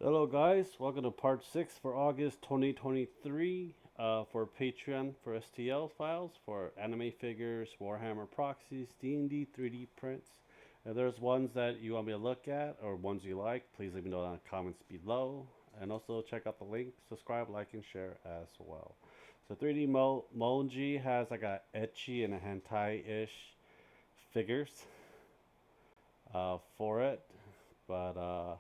Hello, guys. Welcome to part 6 for August 2023 for Patreon for STL files for anime figures, Warhammer proxies, D&D 3D prints. If there's ones that you want me to look at or ones you like, please leave me know in the comments below. And also check out the link, subscribe, like, and share as well. So 3D Monji has like a ecchi and a hentai-ish figures for it. But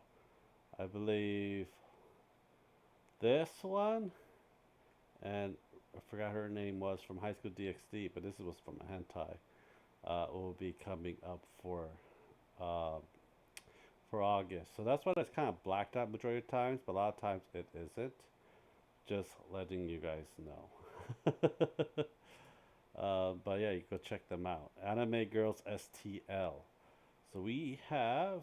I believe this one, and I forgot her name was from High School DxD, but this was from a hentai. Will be coming up uh, for August. So that's why it's kind of blacked out majority of times, but a lot of times it isn't. Just letting you guys know. But yeah, you go check them out. Anime Girls STL. So we have,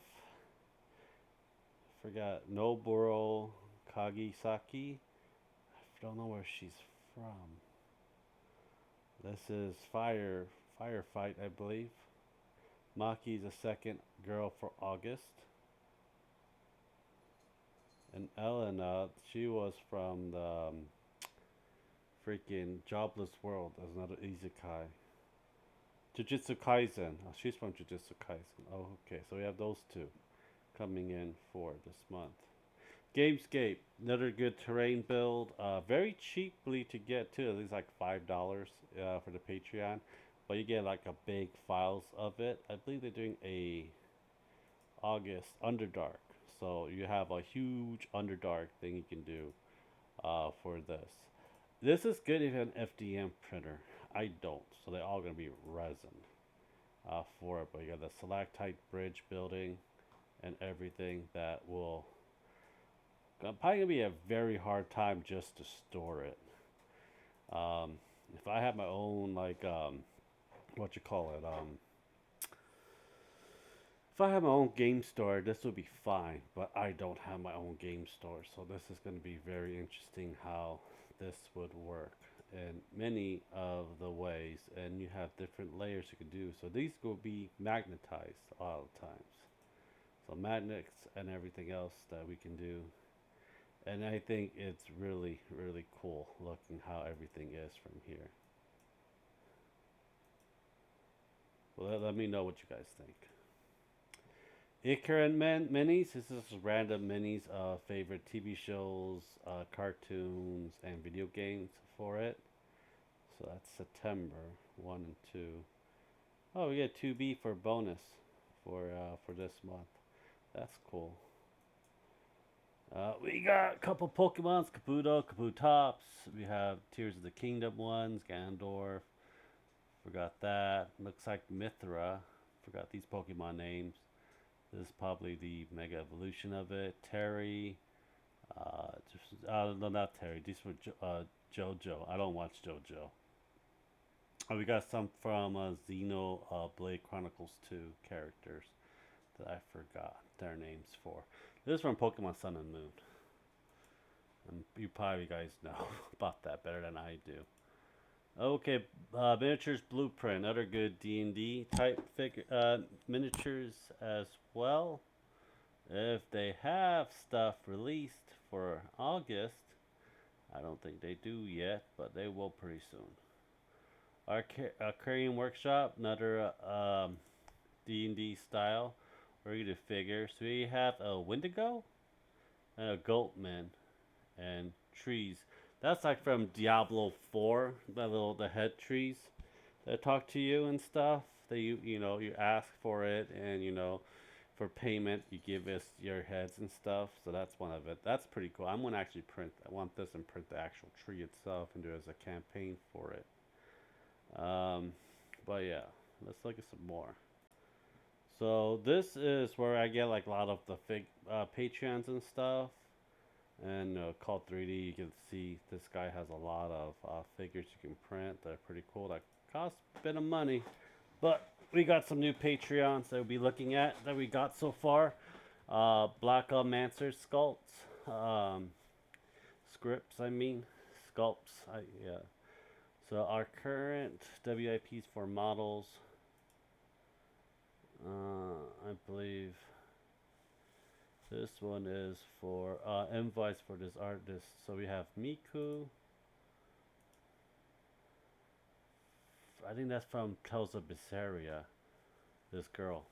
forgot, Noburo Kagisaki. I don't know where she's from. This is Firefight, I believe. Maki's a second girl for August. And Elena, she was from the freaking Jobless World as another isekai. Jujutsu Kaisen. Oh, she's from Jujutsu Kaisen. Oh, okay. So we have those two coming in for this month. Gamescape, another good terrain build. Very cheaply to get too. At least like $5 for the Patreon, but you get like a big files of it. I believe they're doing a August Underdark, so you have a huge Underdark thing you can do for this. This is good if you have an FDM printer. I don't, so they're all gonna be resin for it. But you got the stalactite bridge building and everything that will probably gonna be a very hard time just to store it. Um, if I had my own like what you call it, if I had my own game store, this would be fine. But I don't have my own game store, so this is gonna be very interesting how this would work in many of the ways, and you have different layers you can do. So these will be magnetized all the times. So magnets and everything else that we can do, and I think it's really, really cool looking how everything is from here. Well, let me know what you guys think. Ikarin minis. This is random minis of favorite TV shows, cartoons, and video games for it. So that's September 1 and 2. Oh, we get 2B for bonus for this month. That's cool. We got a couple Pokemons, Kabuto, Kabutops. We have Tears of the Kingdom ones, Ganondorf. Forgot that. Looks like Mithra. Forgot these Pokemon names. This is probably the Mega Evolution of it. Terry. No, not Terry. These were JoJo. I don't watch JoJo. We got some from Xeno Blade Chronicles 2 characters that I forgot their names for. This is from Pokemon Sun and Moon. And you probably guys know about that better than I do. Okay, miniatures blueprint, other good D&D type miniatures as well. If they have stuff released for August, I don't think they do yet, but they will pretty soon. Aquarium Workshop, another D&D style. We're gonna figures. So we have a Wendigo and a Goatman and trees. That's like from Diablo 4, the head trees that talk to you and stuff. That you ask for it, and for payment you give us your heads and stuff. So that's one of it. That's pretty cool. I'm gonna actually print. I want this and print the actual tree itself and do it as a campaign for it. Um, but yeah, let's look at some more. So this is where I get like a lot of the Patreons and stuff. And Call 3D, you can see this guy has a lot of figures you can print. They're pretty cool. That cost a bit of money, but we got some new Patreons that we'll be looking at that we got so far. Black Mancer sculpts, scripts. I mean, sculpts. Yeah. So our current WIPs for models, I believe This one is for invites for this artist. So we have Miku. I think that's from Kelsa Bissaria. This girl.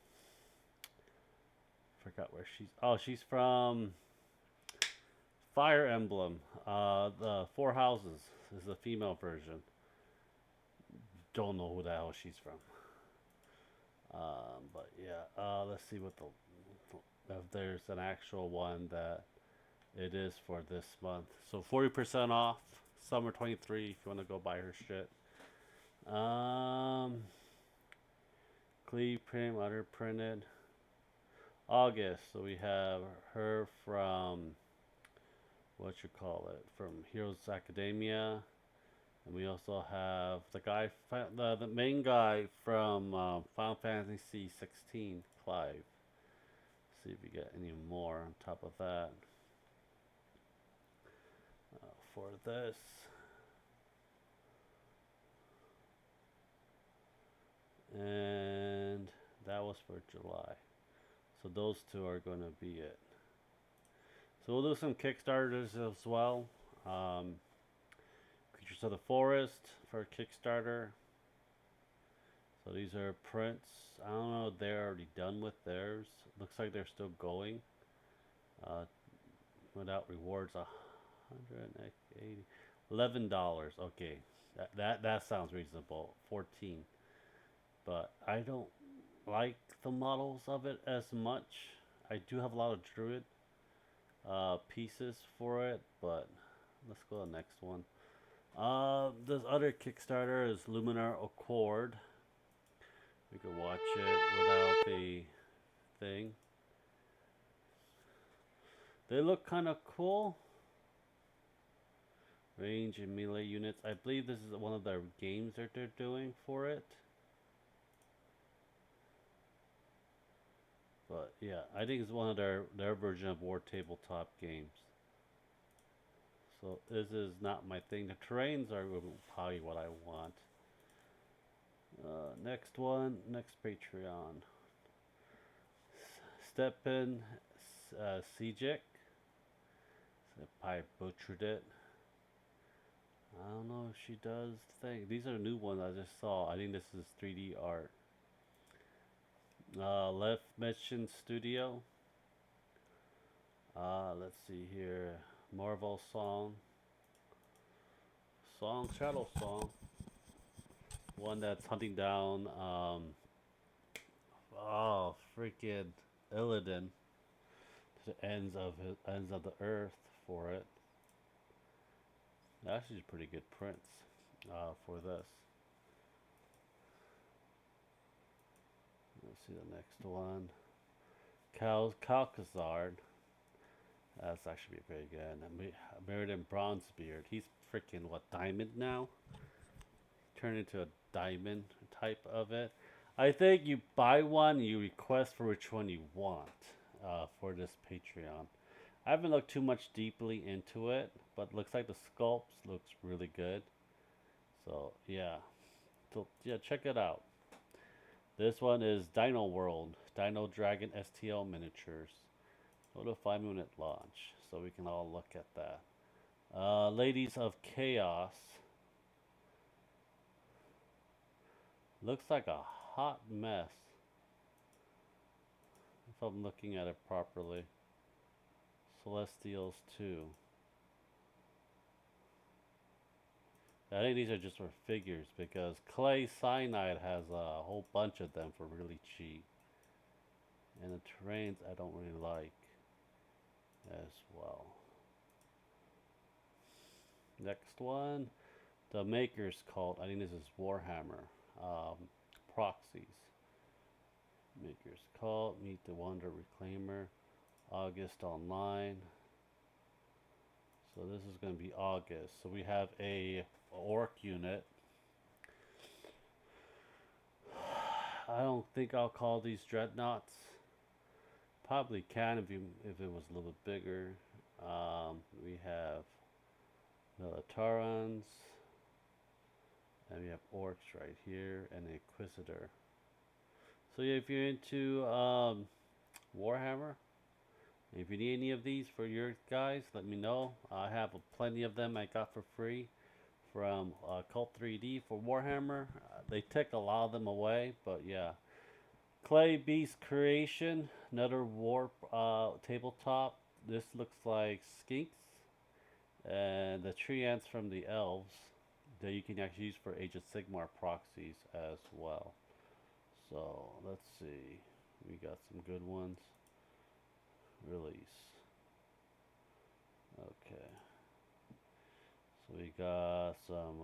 Forgot where she's. Oh, she's from Fire Emblem. The Four Houses is the female version. Don't know who the hell she's from. But yeah, let's see what the if there's an actual one that it is for this month. So 40% off, summer 23 if you want to go buy her shit. Um, Cleve print, other printed. August, so we have her from what you call it from Heroes Academia, and we also have the guy, the main guy from Final Fantasy 16, Clive. See if we get any more on top of that. For this, and that was for July. So those two are going to be it. So we'll do some Kickstarters as well. Creatures of the Forest for Kickstarter. So these are prints. I don't know if they're already done with theirs. Looks like they're still going. Without rewards, 180, $11. Okay, that sounds reasonable. 14, but I don't like the models of it as much. I do have a lot of Druid pieces for it, but let's go to the next one. This other Kickstarter is Luminar Accord. We could watch it without the thing. They look kind of cool. Range and melee units. I believe this is one of their games that they're doing for it. But yeah, I think it's one of their version of War Tabletop games. So this is not my thing. The terrains are probably what I want. Next one, next Patreon. Stepan Sejic. I butchered it. I don't know if she does thing. These are new ones I just saw. I think this is 3D art. Left Mission Studio. Let's see here. Marvel Song. Shadow Song. One that's hunting down, freaking Illidan to the ends of the earth for it. Actually, pretty good prints for this. Let's see the next one. Calcazard. That's actually very good. Meriden Bronzebeard. He's freaking what, diamond now? Turned into a diamond type of it. I think you buy one, you request for which one you want for this Patreon. I haven't looked too much deeply into it, but looks like the sculpts looks really good. So yeah, check it out. This one is Dino World, Dino Dragon STL miniatures. Go to 5-minute launch, so we can all look at that. Ladies of Chaos. Looks like a hot mess. If I'm looking at it properly. Celestials 2. I think these are just for figures because Clay Cyanide has a whole bunch of them for really cheap. And the terrains I don't really like as well. Next one, the Maker's Cult. I think this is Warhammer. Proxies. Maker's Cult, Meet the Wonder Reclaimer, August Online. So this is going to be August. So we have a orc unit. I don't think I'll call these dreadnoughts. Probably can if it was a little bit bigger. We have Militarans. And we have orcs right here and an Inquisitor. So yeah, if you're into Warhammer, If you need any of these for your guys, let me know. I have plenty of them I got for free from Cult 3D for Warhammer. They took a lot of them away, but yeah. Clay Beast Creation, another warp tabletop. This looks like skinks and the tree ants from the elves that you can actually use for Age of Sigmar proxies as well. So let's see, we got some good ones. Release. Okay, so we got some.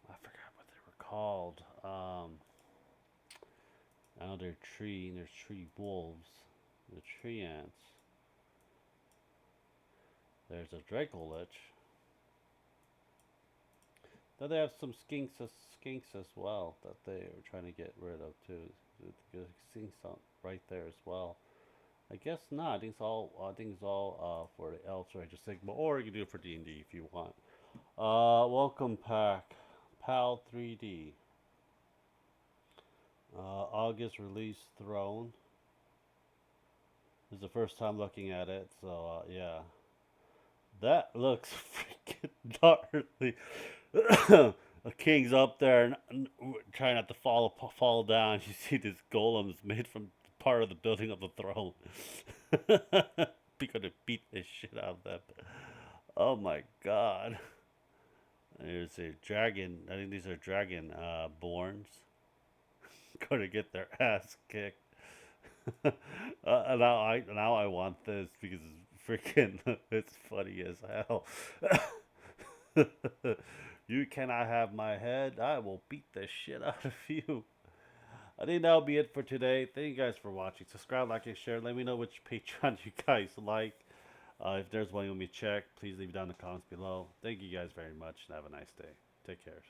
I forgot what they were called. I know they're tree. There's tree wolves. The tree ants. There's a Dracolich. Then they have some skinks as well that they are trying to get rid of too. The skinks right there as well. I guess not. I think it's all for the elves or just Sigma, or you can do it for D&D if you want. Welcome pack, PAL 3D. August release Throne. This is the first time looking at it, so yeah. That looks freaking gnarly. A king's up there and trying not to fall down. You see this golem is made from part of the building of the throne. Be gonna beat the shit out of them. Oh my god. There's a dragon. I think these are dragon borns. Gonna get their ass kicked. Now I want this because it's freaking it's funny as hell. You cannot have my head. I will beat the shit out of you. I think that'll be it for today. Thank you guys for watching. Subscribe, like, and share. Let me know which Patreon you guys like. If there's one you want me to check, please leave it down in the comments below. Thank you guys very much and have a nice day. Take care.